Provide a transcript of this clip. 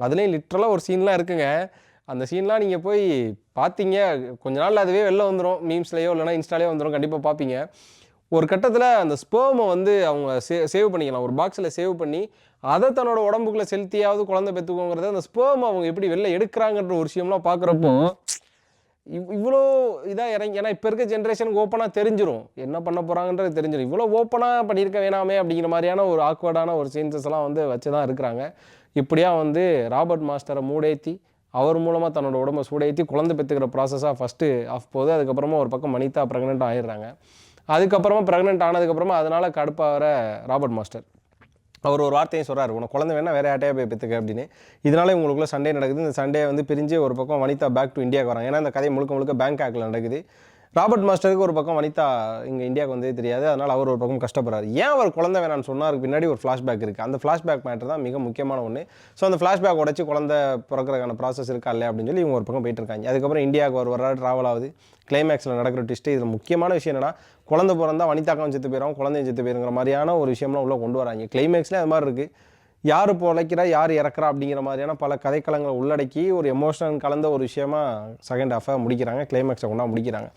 அதுலேயும் லிட்ரலாக ஒரு சீன்லாம் இருக்குங்க. அந்த சீன்லாம் நீங்க போய் பார்த்தீங்க, கொஞ்ச நாள்ல அதுவே வெளில வந்துரும். மீம்ஸ்லயோ இல்லன்னா இன்ஸ்டாலயோ வந்துரும். கண்டிப்பா பார்ப்பீங்க. ஒரு கட்டத்தில அந்த ஸ்பெர்ம வந்து அவங்க சேவ் பண்ணிக்கலாம். ஒரு பாக்ஸ்ல சேவ் பண்ணி, அத தன்னோட உடம்புக்குள்ள செலுத்தியாவது குழந்தை பெத்துக்கோங்கிறத, அந்த ஸ்பெர்ம அவங்க எப்படி வெளில எடுக்குறாங்கன்ற ஒரு விஷயம்லாம் பார்க்குறப்போ, இவ்ளோ இதா இறங்கி ஏன்னா இப்ப இருக்க ஜெனரேஷனுக்கு ஓப்பனா தெரிஞ்சிரும். என்ன பண்ண போறாங்கன்றது தெரிஞ்சிரும். இவ்ளோ ஓப்பனா பண்ணியிருக்க வேணாமே அப்படிங்கிற மாரியான ஒரு ஆக்வர்டான ஒரு சீன்ஸஸ்லாம் வந்து வச்சு தான் இருக்கிறாங்க. இப்படியா வந்து ராபர்ட் மாஸ்டர மூடேத்தி, அவர் மூலமா தன்னோட உடம்ப சூடேத்தி குழந்தை பெத்துக்கிற ப்ராசஸா ஃபர்ஸ்ட்டு ஆஃப் போகுது. அதுக்கப்புறமா ஒரு பக்கம் வனிதா பிரெக்னன்ட் ஆயிடுறாங்க. அதுக்கப்புறமா பிரெக்னன்ட் ஆனதுக்கப்புறமா அதனால கடுப்பாகுற ராபர்ட் மாஸ்டர். அவர் ஒரு வார்த்தையும் சொல்றாரு. "உனக்கு குழந்தை வேணா வேற யார்ட்டயா போய் பெத்துக்க" அப்படின்னு. இதனால இவங்களுக்குள்ள சண்டை நடக்குது. இந்த சண்டைய வந்து பிரிஞ்சு ஒரு பக்கம் வனிதா பேக் டூ இந்தியாவுக்கு வராங்க. ஏன்னா இந்த கதை முழுக்க முழுக்க பேங்காக்ல நடக்குது. ராபர்ட் மாஸ்டருக்கு ஒரு பக்கம் வனிதா இங்க இந்தியாவுக்கு வந்ததே தெரியாது. அதனால அவர் ஒரு பக்கம் கஷ்டப்படுறாரு. ஏன் அவர் குழந்தை வேணான்னு சொன்னாருக்கு பின்னாடி ஒரு ஃபிளாஷ்பேக் இருக்கு. அந்த ஃபிளாஷ்பேக் மேட்டர் தான் மிக முக்கியமான ஒண்ணு. ஸோ அந்த ஃபிளாஷ்பேக் உடைச்சு குழந்தை பிறக்கறதுக்கான ப்ராசஸ் இருக்கா இல்லையா அப்படின்னு சொல்லி இவங்க ஒரு பக்கம் போயிட்டு இருக்காங்க. அதுக்கப்புறம் இந்தியாவுக்கு அவர் வர்றாரு, டிராவல் ஆகுது. கிளைமேக்ஸ்ல நடக்கிற ட்விஸ்ட் இதுல முக்கியமான விஷயம் என்னன்னா, குழந்தை பிறந்தா வனிதாக்காவும் செத்து போயிரும், குழந்தையும் செத்து போயிருங்கிற மாதிரியான ஒரு விஷயம்லாம் உள்ள கொண்டு வராங்க. கிளைமேக்ஸ்ல அது மாதிரி இருக்கு. யாரு பொழைக்கிறா, யாரு இறக்குறா அப்படிங்கிற மாதிரியான பல கதைக்களங்கள உள்ளடக்கி ஒரு எமோஷனல் கலந்த ஒரு விஷயமா செகண்ட் ஹாஃப முடிக்கிறாங்க. கிளைமேக்ஸ கொண்டா முடிக்கிறாங்க.